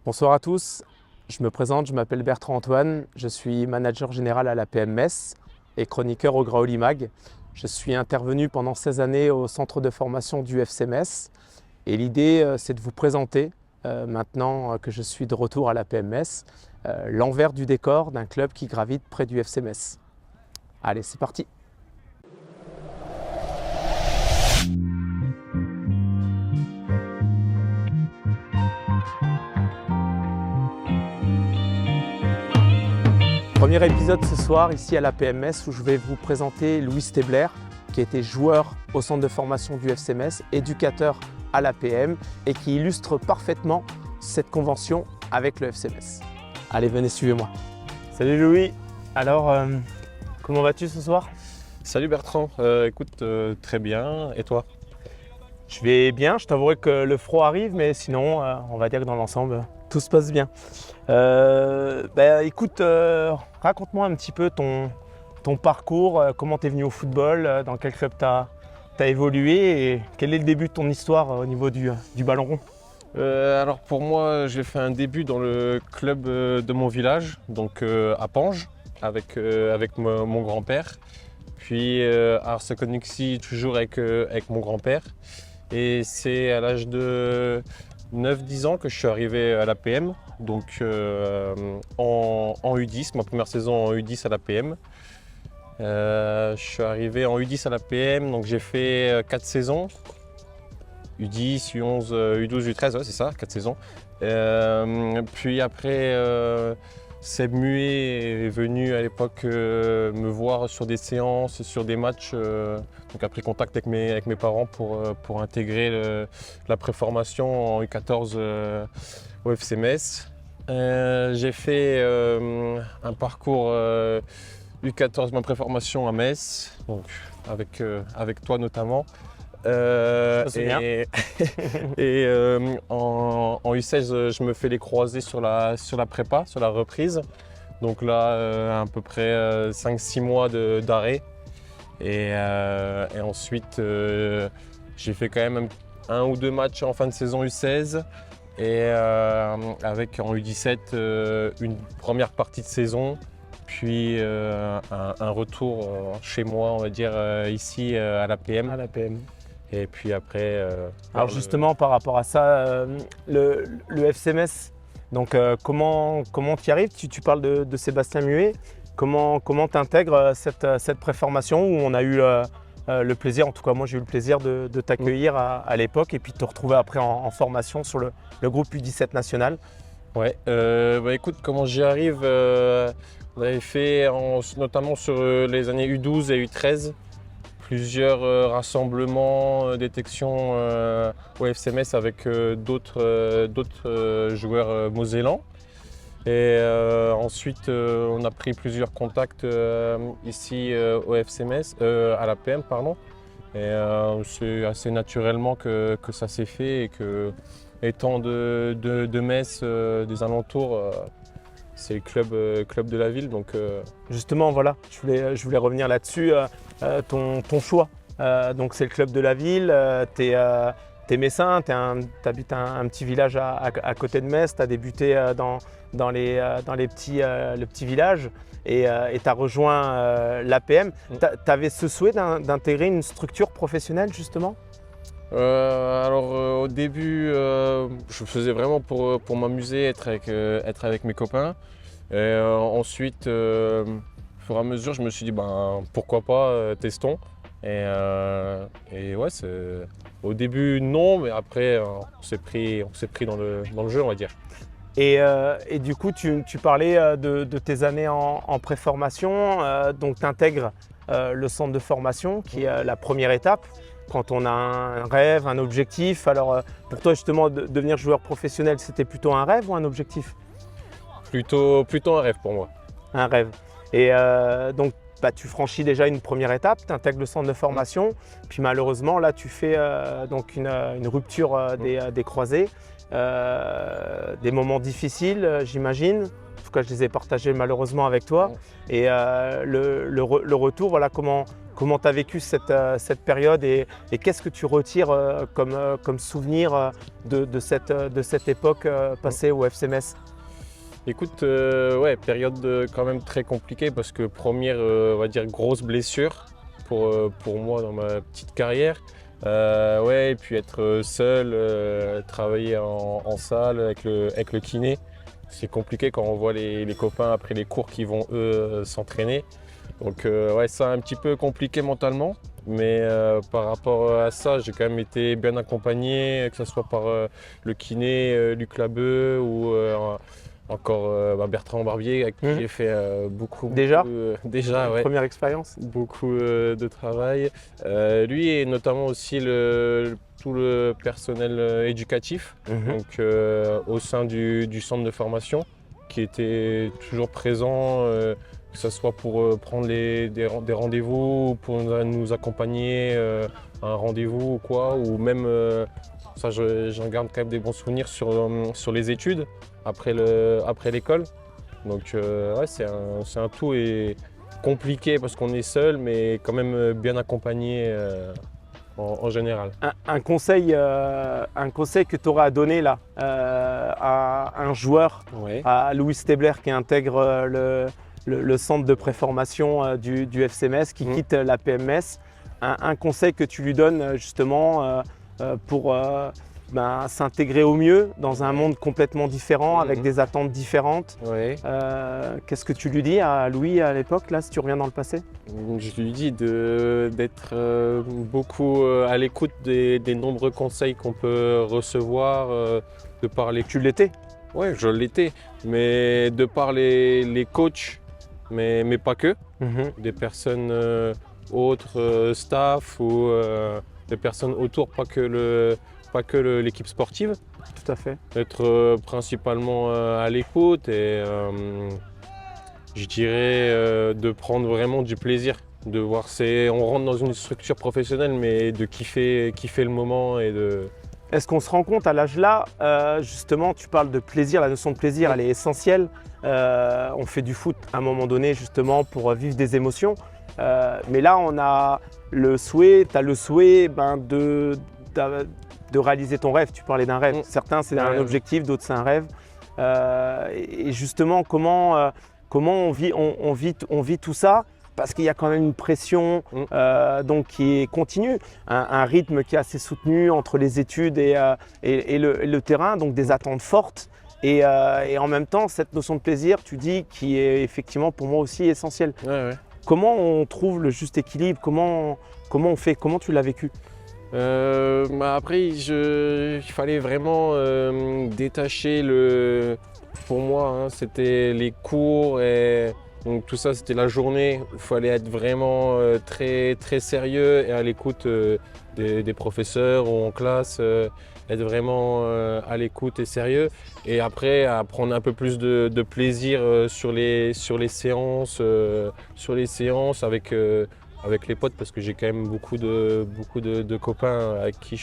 Bonsoir à tous, je me présente, je m'appelle Bertrand Antoine, je suis manager général à l'APM Metz et chroniqueur au Graoli Mag. Je suis intervenu pendant 16 années au centre de formation du FC Metz et l'idée c'est de vous présenter, maintenant que je suis de retour à l'APM Metz, l'envers du décor d'un club qui gravite près du FC Metz. Allez, c'est parti! Premier épisode ce soir ici à l'APM Metz où je vais vous présenter Louis Stebler qui était joueur au centre de formation du FC Metz, éducateur à l'APM et qui illustre parfaitement cette convention avec le FC Metz. Allez, venez, suivez-moi. Salut Louis, alors comment vas-tu ce soir? Salut Bertrand, écoute, très bien, et toi? Je vais bien, je t'avouerai que le froid arrive, mais sinon on va dire que dans l'ensemble tout se passe bien. Écoute, raconte-moi un petit peu ton parcours, comment tu es venu au football, dans quel club tu as évolué et quel est le début de ton histoire au niveau du ballon rond? Alors pour moi, j'ai fait un début dans le club de mon village, donc à Pange, avec mon grand-père. Puis à Arseconixi, toujours avec mon grand-père. Et c'est à l'âge de 9-10 ans que je suis arrivé à l'APM, donc en U10, ma première saison en U10 à l'APM. Je suis arrivé en U10 à l'APM, donc j'ai fait 4 saisons. U10, U11, U12, U13, ouais, c'est ça, 4 saisons. Puis après, Seb Muet est venu à l'époque me voir sur des séances, sur des matchs. Donc a pris contact avec mes parents pour intégrer la préformation en U14 au FC Metz. J'ai fait un parcours U14, ma préformation à Metz, donc avec toi notamment. En U16, je me fais les croisés sur la prépa, sur la reprise. Donc là, à peu près 5-6 mois d'arrêt. Et ensuite, j'ai fait quand même un ou deux matchs en fin de saison U16. Et avec en U17, une première partie de saison. Puis un retour chez moi, on va dire, ici à l'APM. À l'APM. Et puis après… Alors justement, par rapport à ça, le FC Metz, donc comment tu y arrives? Tu parles de Sébastien Muet. Comment tu intègres cette préformation où on a eu le plaisir, en tout cas moi j'ai eu le plaisir de t'accueillir à l'époque et puis de te retrouver après en formation sur le groupe U17 national? Ouais, écoute, comment j'y arrive, on avait fait notamment sur les années U12 et U13 plusieurs rassemblements, détections au FC Metz avec d'autres joueurs mosellans. Et ensuite, on a pris plusieurs contacts ici au FC Metz, à l'APM, pardon. Et c'est assez naturellement que ça s'est fait et que, étant de Metz, des alentours, c'est le club de la ville. Donc, Justement, voilà, je voulais revenir là-dessus. Ton choix, donc c'est le club de la ville, t'es messin, t'habites un petit village à côté de Metz, t'as débuté dans le petit village et t'as rejoint l'APM. T'avais ce souhait d'intégrer une structure professionnelle justement? Au début, je faisais vraiment pour m'amuser, être avec mes copains. Et ensuite, au fur et à mesure, je me suis dit, pourquoi pas, testons. Et ouais, au début, non, mais après, on s'est pris dans le jeu, on va dire. Et du coup, tu parlais de tes années en préformation, donc tu intègres le centre de formation qui est la première étape. Quand on a un rêve, un objectif, alors pour toi justement devenir joueur professionnel, c'était plutôt un rêve ou un objectif? Plutôt un rêve pour moi. Un rêve. Et donc tu franchis déjà une première étape, tu intègres le centre de formation, puis malheureusement là tu fais donc une rupture des croisés, des moments difficiles j'imagine. tout cas je les ai partagés malheureusement avec toi. Et le retour, voilà, comment tu as vécu cette période et qu'est-ce que tu retires comme souvenir de cette époque passée au FC Metz? Écoute, période quand même très compliquée parce que première, on va dire, grosse blessure pour moi dans ma petite carrière. Et puis être seul, travailler en salle avec le kiné. C'est compliqué quand on voit les copains après les cours qui vont eux s'entraîner. Donc ça a un petit peu compliqué mentalement. Mais par rapport à ça, j'ai quand même été bien accompagné, que ce soit par le kiné Luc Labeu ou encore Bertrand Barbier avec qui j'ai fait beaucoup. Déjà ouais. Première expérience. Beaucoup de travail. Lui et notamment aussi tout le personnel éducatif, donc au sein du centre de formation, qui était toujours présent, que ce soit pour prendre des rendez-vous, pour nous accompagner à un rendez-vous ou quoi, ou même, ça j'en garde quand même des bons souvenirs sur les études après l'école. Donc c'est un tout et compliqué parce qu'on est seul, mais quand même bien accompagné en général. Un conseil que tu auras à donner là à un joueur, à Louis Stebler qui intègre le centre de préformation du FC Metz, qui quitte la PMS, un conseil que tu lui donnes justement pour s'intégrer au mieux dans un monde complètement différent, avec des attentes différentes. Qu'est-ce que tu lui dis à Louis à l'époque, là, si tu reviens dans le passé? Je lui dis d'être beaucoup à l'écoute des nombreux conseils qu'on peut recevoir, de par les... Tu l'étais? Oui, je l'étais, mais de par les coachs, mais pas que, des personnes autres, staff ou des personnes autour, pas que l'équipe sportive. Tout à fait. Être principalement à l'écoute et je dirais de prendre vraiment du plaisir, de voir on rentre dans une structure professionnelle, mais de kiffer le moment et de... Est-ce qu'on se rend compte à l'âge là, justement, tu parles de plaisir, la notion de plaisir, elle est essentielle. On fait du foot à un moment donné justement pour vivre des émotions, mais là on a le souhait, tu as le souhait de réaliser ton rêve. Tu parlais d'un rêve. Certains, c'est un objectif, d'autres, c'est un rêve. Et justement, comment on vit tout ça? Parce qu'il y a quand même une pression donc qui est continue, un rythme qui est assez soutenu entre les études et le terrain, donc des attentes fortes. Et en même temps, cette notion de plaisir, tu dis, qui est effectivement pour moi aussi essentielle. Comment on trouve le juste équilibre? Comment on fait? Comment tu l'as vécu? Après, il fallait vraiment détacher pour moi, c'était les cours et donc tout ça, c'était la journée. Il fallait être vraiment très, très sérieux et à l'écoute des professeurs ou en classe, être vraiment à l'écoute et sérieux. Et après, à prendre un peu plus de plaisir sur les séances, avec les potes, parce que j'ai quand même beaucoup de copains avec qui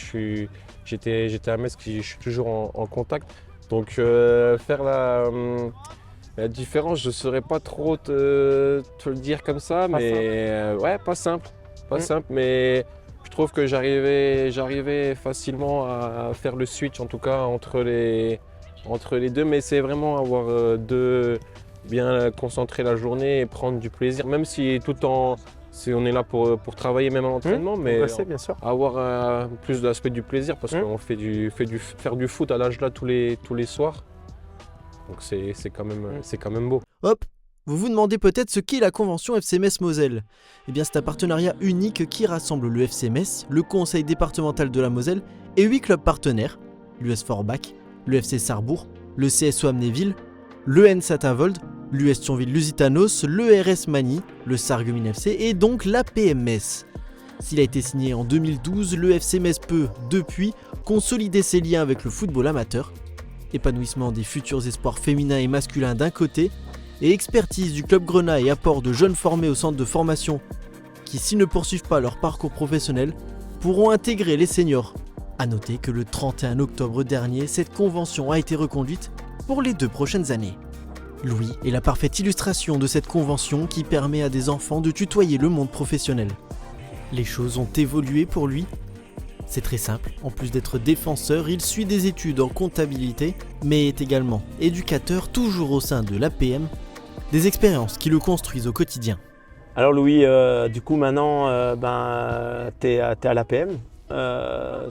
j'étais à Metz, je suis toujours en contact. Donc faire la différence, je ne saurais pas trop te le dire comme ça, mais pas simple. Pas simple, mais je trouve que j'arrivais facilement à faire le switch, en tout cas entre les deux, mais c'est vraiment avoir bien concentrer la journée et prendre du plaisir, même si on est là pour travailler même à l'entraînement, mais bien sûr. Avoir plus de l'aspect du plaisir parce qu'on faire du foot à l'âge là tous les soirs. Donc c'est quand même beau. Hop, vous vous demandez peut-être ce qu'est la convention FC Metz Moselle. Eh bien c'est un partenariat unique qui rassemble le FC Metz, le conseil départemental de la Moselle et 8 clubs partenaires, l'US Forbach, le FC Sarrebourg, le CSO Amnéville, l'EN Saint-Avold, l'US Thionville-Lusitanos, le RS Magny, le Sarreguemines FC et donc la PMS. S'il a été signé en 2012, le FC Metz peut, depuis, consolider ses liens avec le football amateur, épanouissement des futurs espoirs féminins et masculins d'un côté, et expertise du club Grenat et apport de jeunes formés au centre de formation qui, s'ils ne poursuivent pas leur parcours professionnel, pourront intégrer les seniors. A noter que le 31 octobre dernier, cette convention a été reconduite pour les 2 prochaines années. Louis est la parfaite illustration de cette convention qui permet à des enfants de tutoyer le monde professionnel. Les choses ont évolué pour lui. C'est très simple, en plus d'être défenseur, il suit des études en comptabilité, mais est également éducateur toujours au sein de l'APM, des expériences qui le construisent au quotidien. Alors Louis, du coup maintenant tu es à l'APM,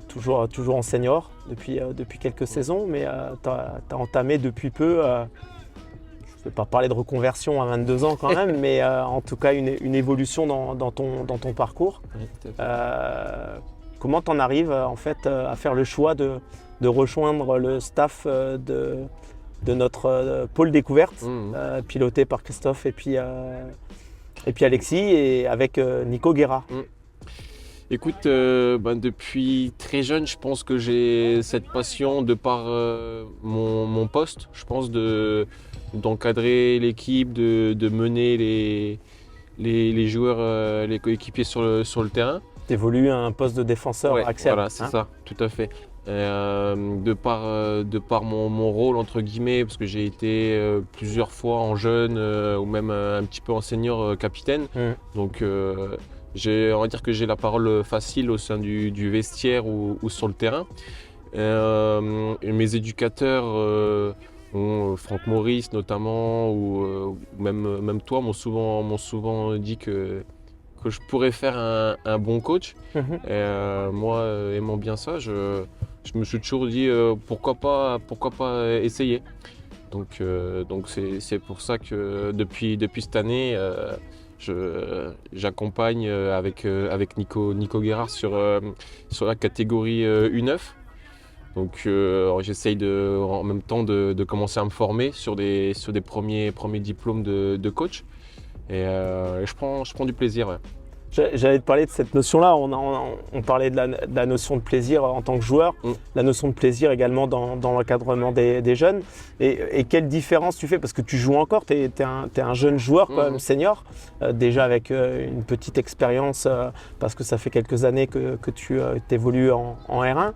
toujours en senior depuis quelques saisons, mais tu as entamé depuis peu, je ne vais pas parler de reconversion à 22 ans quand même, mais en tout cas une évolution dans ton parcours. Comment tu en arrives en fait à faire le choix de rejoindre le staff de notre pôle découverte, piloté par Christophe et puis Alexis et avec Nico Guerra. Écoute, depuis très jeune, je pense que j'ai cette passion de par mon poste, je pense d'encadrer l'équipe, de mener les joueurs, les coéquipiers sur le terrain. Tu évolues à un poste de défenseur axial. Voilà, c'est ça, tout à fait. De par mon rôle, entre guillemets, parce que j'ai été plusieurs fois en jeune ou même un petit peu en senior capitaine. Donc on va dire que j'ai la parole facile au sein du vestiaire ou sur le terrain. Mes éducateurs, Franck Maurice notamment, ou même toi, m'ont souvent dit que je pourrais faire un bon coach. Moi, aimant bien ça, je me suis toujours dit pourquoi pas essayer. Donc c'est pour ça que depuis cette année, j'accompagne avec Nico Guerra sur la catégorie U9. Donc j'essaye en même temps de commencer à me former sur des premiers diplômes de coach. Et je prends du plaisir. Ouais. J'allais te parler de cette notion-là. On parlait de la notion de plaisir en tant que joueur, la notion de plaisir également dans l'encadrement des jeunes. Et quelle différence tu fais? Parce que tu joues encore, tu es un jeune joueur, quand même, senior, déjà avec une petite expérience, parce que ça fait quelques années que tu évolues en R1.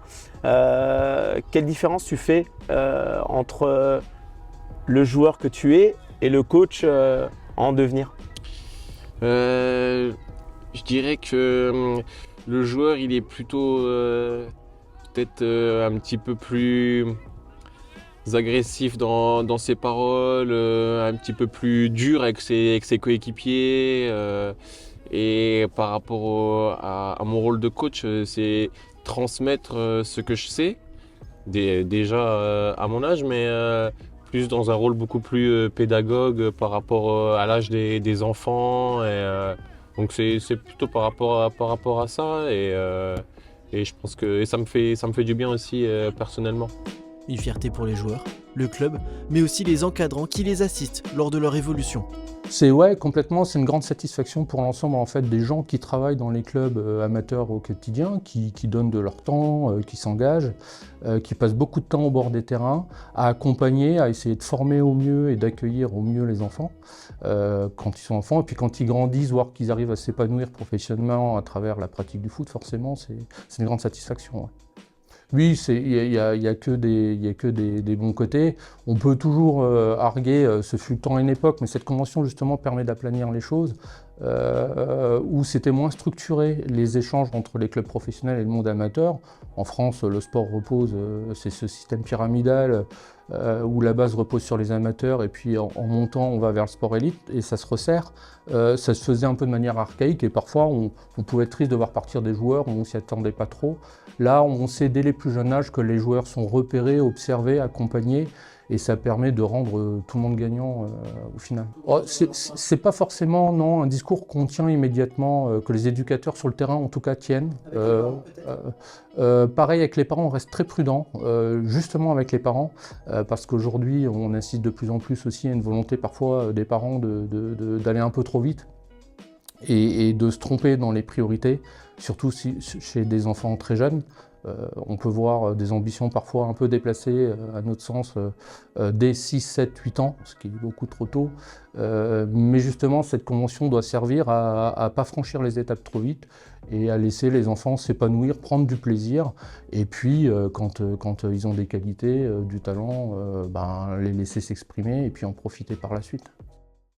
Quelle différence tu fais entre le joueur que tu es et le coach en devenir? Je dirais que le joueur, il est plutôt peut-être un petit peu plus agressif dans ses paroles, un petit peu plus dur avec ses coéquipiers. Et par rapport à mon rôle de coach, c'est transmettre ce que je sais, déjà à mon âge, mais plus dans un rôle beaucoup plus pédagogue par rapport à l'âge des enfants. Donc c'est plutôt par rapport à ça et je pense que ça me fait du bien aussi personnellement. Une fierté pour les joueurs, le club, mais aussi les encadrants qui les assistent lors de leur évolution. Complètement, c'est une grande satisfaction pour l'ensemble en fait, des gens qui travaillent dans les clubs amateurs au quotidien, qui donnent de leur temps, qui s'engagent, qui passent beaucoup de temps au bord des terrains, à accompagner, à essayer de former au mieux et d'accueillir au mieux les enfants quand ils sont enfants. Et puis quand ils grandissent, voir qu'ils arrivent à s'épanouir professionnellement à travers la pratique du foot, forcément, c'est une grande satisfaction. Ouais. Oui, il y a que des bons côtés. On peut toujours arguer, ce fut le temps et une époque, mais cette convention justement permet d'aplanir les choses, où c'était moins structuré les échanges entre les clubs professionnels et le monde amateur. En France, le sport repose, c'est ce système pyramidal où la base repose sur les amateurs et puis en montant, on va vers le sport élite et ça se resserre. Ça se faisait un peu de manière archaïque et parfois on pouvait être triste de voir partir des joueurs, on ne s'y attendait pas trop. Là, on sait dès les plus jeunes âges que les joueurs sont repérés, observés, accompagnés et ça permet de rendre tout le monde gagnant au final. C'est pas forcément un discours qu'on tient immédiatement, que les éducateurs sur le terrain en tout cas tiennent. Pareil avec les parents, on reste très prudent, justement avec les parents, parce qu'aujourd'hui on insiste de plus en plus aussi à une volonté parfois des parents d'aller un peu trop vite. et de se tromper dans les priorités, surtout chez des enfants très jeunes. On peut voir des ambitions parfois un peu déplacées, à notre sens, dès 6, 7, 8 ans, ce qui est beaucoup trop tôt. Mais justement, cette convention doit servir à ne pas franchir les étapes trop vite et à laisser les enfants s'épanouir, prendre du plaisir. Et puis, quand ils ont des qualités, du talent, les laisser s'exprimer et puis en profiter par la suite.